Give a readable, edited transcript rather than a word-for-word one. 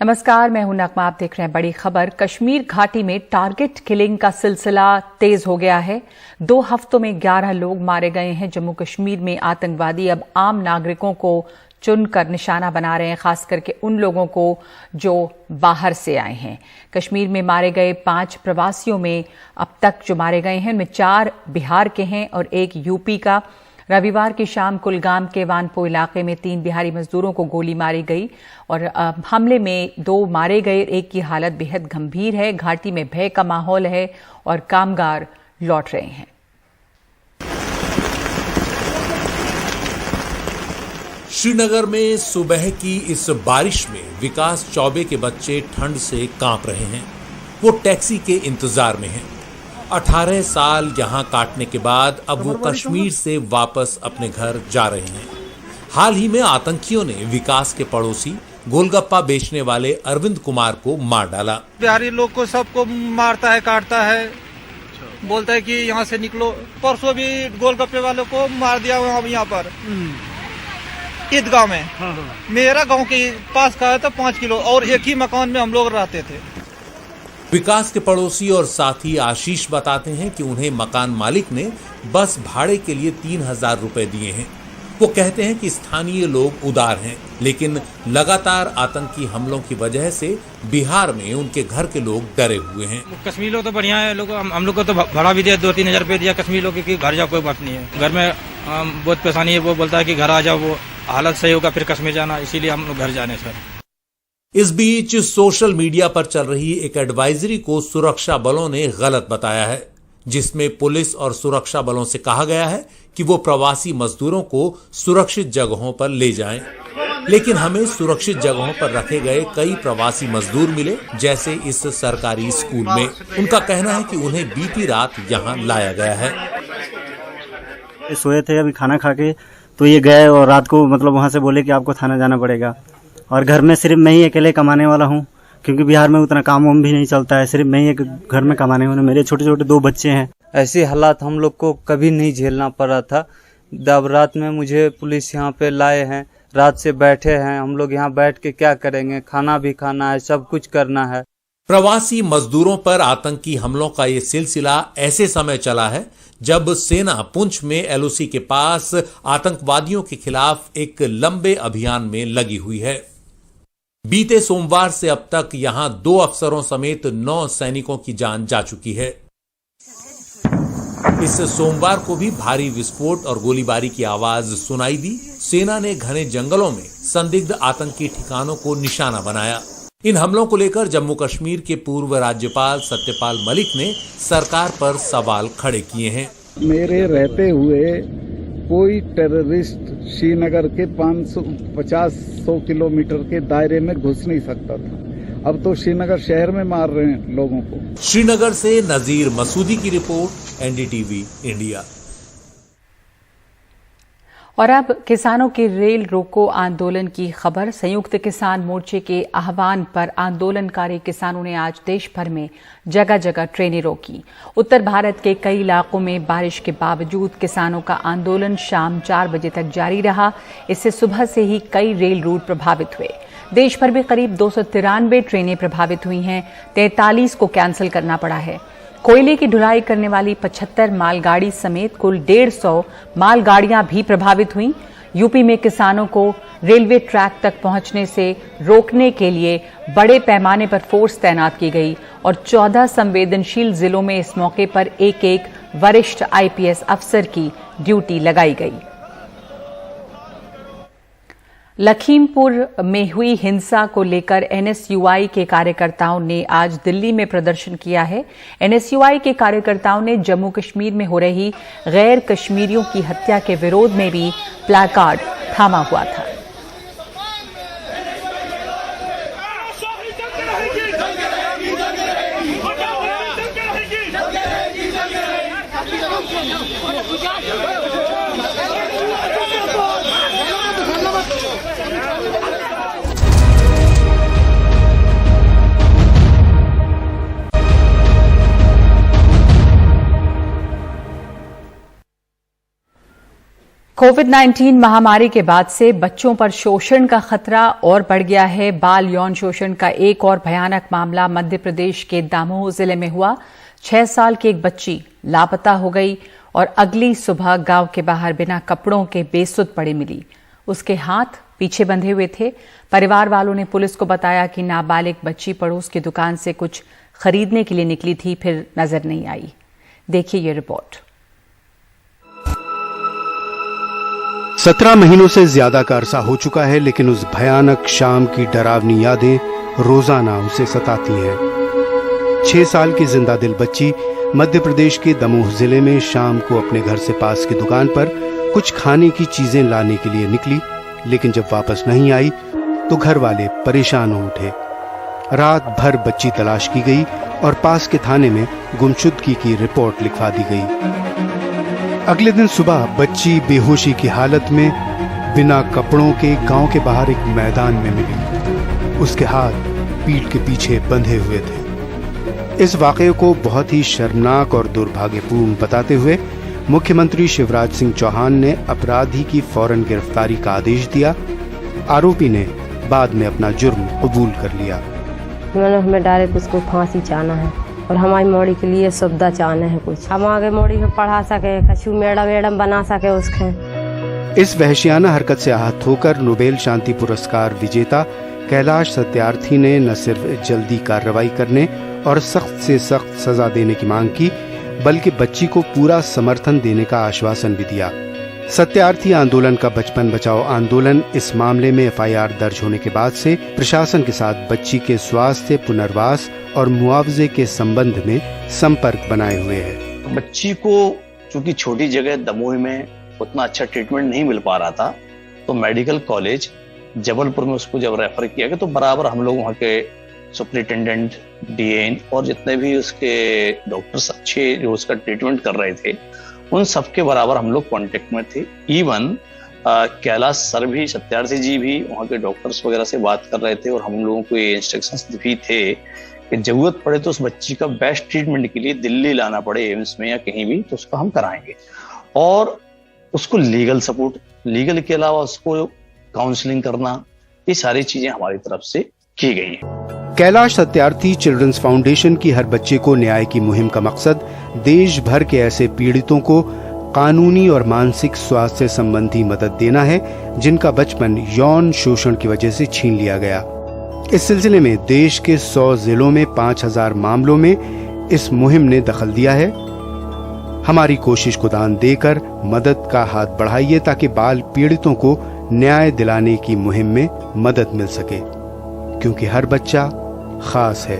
नमस्कार, मैं हूं नगमा। आप देख रहे हैं बड़ी खबर। कश्मीर घाटी में टारगेट किलिंग का सिलसिला तेज हो गया है। 2 हफ्तों में 11 लोग मारे गए हैं। जम्मू कश्मीर में आतंकवादी अब आम नागरिकों को चुनकर निशाना बना रहे हैं, खास करके उन लोगों को जो बाहर से आए हैं। कश्मीर में मारे गए 5 प्रवासियों में अब तक जो मारे गए हैं उनमें 4 बिहार के हैं और 1 यूपी का। रविवार की शाम कुलगाम के वानपो इलाके में 3 बिहारी मजदूरों को गोली मारी गई और हमले में 2 मारे गए, 1 की हालत बेहद गंभीर है। घाटी में भय का माहौल है और कामगार लौट रहे हैं। श्रीनगर में सुबह की इस बारिश में विकास चौबे के बच्चे ठंड से कांप रहे हैं। वो टैक्सी के इंतजार में हैं। 18 साल यहां काटने के बाद अब वो कश्मीर से वापस अपने घर जा रहे हैं। हाल ही में आतंकियों ने विकास के पड़ोसी गोलगप्पा बेचने वाले अरविंद कुमार को मार डाला। बिहारी लोग को सबको मारता है, काटता है, बोलता है कि यहाँ से निकलो। परसों भी गोलगप्पे वालों को मार दिया यहाँ पर ईदगाह में। मेरा गांव के पास का है तो 5 किलो और एक ही मकान में हम लोग रहते थे। विकास के पड़ोसी और साथी आशीष बताते हैं कि उन्हें मकान मालिक ने बस भाड़े के लिए 3000 रुपए दिए हैं। वो कहते हैं कि स्थानीय लोग उदार हैं, लेकिन लगातार आतंकी हमलों की वजह से बिहार में उनके घर के लोग डरे हुए हैं। कश्मीर लोग तो बढ़िया है, लोग हम लोग को तो भाड़ा भी दिया, 2-3 हजार रुपए दिया। कश्मीर लोग की घर जाओ कोई बात नहीं है, घर में बहुत परेशानी है। वो बोलता है कि घर आ जाओ, वो हालत सही होगा फिर कश्मीर जाना, इसीलिए हम लोग घर जाने सर। इस बीच सोशल मीडिया पर चल रही एक एडवाइजरी को सुरक्षा बलों ने गलत बताया है, जिसमें पुलिस और सुरक्षा बलों से कहा गया है कि वो प्रवासी मजदूरों को सुरक्षित जगहों पर ले जाएं। लेकिन हमें सुरक्षित जगहों पर रखे गए कई प्रवासी मजदूर मिले, जैसे इस सरकारी स्कूल में। उनका कहना है कि उन्हें बीती रात यहां लाया गया है। सोए थे, अभी खाना खा के तो ये गए और रात को मतलब वहां से बोले कि आपको थाना जाना पड़ेगा। और घर में सिर्फ मैं ही अकेले कमाने वाला हूँ, क्योंकि बिहार में उतना काम वाम भी नहीं चलता है। सिर्फ मैं ही एक घर में कमाने वाला। मेरे छोटे छोटे 2 बच्चे हैं। ऐसे हालात हम लोग को कभी नहीं झेलना पड़ा था। जब रात में मुझे पुलिस यहाँ पे लाए हैं, रात से बैठे हैं हम लोग। यहाँ बैठ के क्या करेंगे, खाना भी खाना है, सब कुछ करना है। प्रवासी मजदूरों पर आतंकी हमलों का ये सिलसिला ऐसे समय चला है जब सेना पुंछ में एलओसी के पास आतंकवादियों के खिलाफ एक लंबे अभियान में लगी हुई है। बीते सोमवार से अब तक यहां 2 अफसरों समेत 9 सैनिकों की जान जा चुकी है। इस सोमवार को भी भारी विस्फोट और गोलीबारी की आवाज सुनाई दी। सेना ने घने जंगलों में संदिग्ध आतंकी ठिकानों को निशाना बनाया। इन हमलों को लेकर जम्मू कश्मीर के पूर्व राज्यपाल सत्यपाल मलिक ने सरकार पर सवाल खड़े किए हैं। मेरे रहते हुए कोई टेररिस्ट श्रीनगर के 550-100 किलोमीटर के दायरे में घुस नहीं सकता था। अब तो श्रीनगर शहर में मार रहे हैं लोगों को। श्रीनगर से नजीर मसूदी की रिपोर्ट, एनडीटीवी इंडिया। और अब किसानों के रेल रोको आंदोलन की खबर। संयुक्त किसान मोर्चे के आह्वान पर आंदोलनकारी किसानों ने आज देश भर में जगह जगह ट्रेनें रोकी। उत्तर भारत के कई इलाकों में बारिश के बावजूद किसानों का आंदोलन शाम 4 बजे तक जारी रहा। इससे सुबह से ही कई रेल रूट प्रभावित हुए। देश भर में करीब 293 ट्रेनें प्रभावित हुई हैं। 43 को कैंसिल करना पड़ा है। कोयले की ढुलाई करने वाली 75 मालगाड़ी समेत कुल 150 मालगाड़ियां भी प्रभावित हुईं। यूपी में किसानों को रेलवे ट्रैक तक पहुंचने से रोकने के लिए बड़े पैमाने पर फोर्स तैनात की गई और 14 संवेदनशील जिलों में इस मौके पर एक वरिष्ठ आईपीएस अफसर की ड्यूटी लगाई गई। लखीमपुर में हुई हिंसा को लेकर एनएसयूआई के कार्यकर्ताओं ने आज दिल्ली में प्रदर्शन किया है। एनएसयूआई के कार्यकर्ताओं ने जम्मू कश्मीर में हो रही गैर कश्मीरियों की हत्या के विरोध में भी प्लैकार्ड थामा हुआ था। कोविड-19 महामारी के बाद से बच्चों पर शोषण का खतरा और बढ़ गया है। बाल यौन शोषण का एक और भयानक मामला मध्य प्रदेश के दमोह जिले में हुआ। 6 साल की एक बच्ची लापता हो गई और अगली सुबह गांव के बाहर बिना कपड़ों के बेसुध पड़ी मिली। उसके हाथ पीछे बंधे हुए थे। परिवार वालों ने पुलिस को बताया कि नाबालिग बच्ची पड़ोस की दुकान से कुछ खरीदने के लिए निकली थी, फिर नजर नहीं आई। देखिए ये रिपोर्ट। 17 महीनों से ज्यादा का अरसा हो चुका है, लेकिन उस भयानक शाम की डरावनी यादें रोजाना उसे सताती हैं। 6 साल की जिंदा दिल बच्ची मध्य प्रदेश के दमोह जिले में शाम को अपने घर से पास की दुकान पर कुछ खाने की चीजें लाने के लिए निकली, लेकिन जब वापस नहीं आई तो घर वाले परेशान हो उठे। रात भर बच्ची तलाश की गई और पास के थाने में गुमशुदगी की रिपोर्ट लिखवा दी गई। अगले दिन सुबह बच्ची बेहोशी की हालत में बिना कपड़ों के गांव के बाहर एक मैदान में मिली। उसके हाथ पीठ के पीछे बंधे हुए थे। इस वाकये को बहुत ही शर्मनाक और दुर्भाग्यपूर्ण बताते हुए मुख्यमंत्री शिवराज सिंह चौहान ने अपराधी की फौरन गिरफ्तारी का आदेश दिया। आरोपी ने बाद में अपना जुर्म कबूल कर लिया। हमें डायरेक्ट उसको फांसी चाहना है और हमारी मोड़ी के लिए सुविधा चाहना है, कुछ हम आगे मोड़ी में पढ़ा सके, कछु मैडम बना सके उसके। इस वहशियाना हरकत से आहत होकर नोबेल शांति पुरस्कार विजेता कैलाश सत्यार्थी ने न सिर्फ जल्दी कार्रवाई करने और सख्त से सख्त सजा देने की मांग की, बल्कि बच्ची को पूरा समर्थन देने का आश्वासन भी दिया। सत्यार्थी आंदोलन का बचपन बचाओ आंदोलन इस मामले में FIR दर्ज होने के बाद से प्रशासन के साथ बच्ची के स्वास्थ्य, पुनर्वास और मुआवजे के संबंध में संपर्क बनाए हुए है। बच्ची को चूंकि छोटी जगह दमोह में उतना अच्छा ट्रीटमेंट नहीं मिल पा रहा था, तो मेडिकल कॉलेज जबलपुर में उसको जब रेफर किया गया तो बराबर हम लोग वहाँ के सुपरिटेंडेंट, DN और जितने भी उसके डॉक्टर्स अच्छे जो उसका ट्रीटमेंट कर रहे थे, उन सबके बराबर हम लोग कांटेक्ट में थे। इवन कैलाश सर भी, सत्यार्थी जी भी वहाँ के डॉक्टर्स वगैरह से बात कर रहे थे और हम लोगों को ये इंस्ट्रक्शंस भी थे कि जरूरत पड़े तो उस बच्ची का बेस्ट ट्रीटमेंट के लिए दिल्ली लाना पड़े एम्स में या कहीं भी, तो उसका हम कराएंगे। और उसको लीगल सपोर्ट, लीगल के अलावा उसको काउंसलिंग करना, ये सारी चीजें हमारी तरफ से की गई हैं। कैलाश सत्यार्थी चिल्ड्रंस फाउंडेशन की हर बच्चे को न्याय की मुहिम का मकसद देश भर के ऐसे पीड़ितों को कानूनी और मानसिक स्वास्थ्य संबंधी मदद देना है जिनका बचपन यौन शोषण की वजह से छीन लिया गया। इस सिलसिले में देश के 100 जिलों में 5000 मामलों में इस मुहिम ने दखल दिया है। हमारी कोशिश को दान देकर मदद का हाथ बढ़ाइए ताकि बाल पीड़ितों को न्याय दिलाने की मुहिम में मदद मिल सके, क्योंकि हर बच्चा खास है।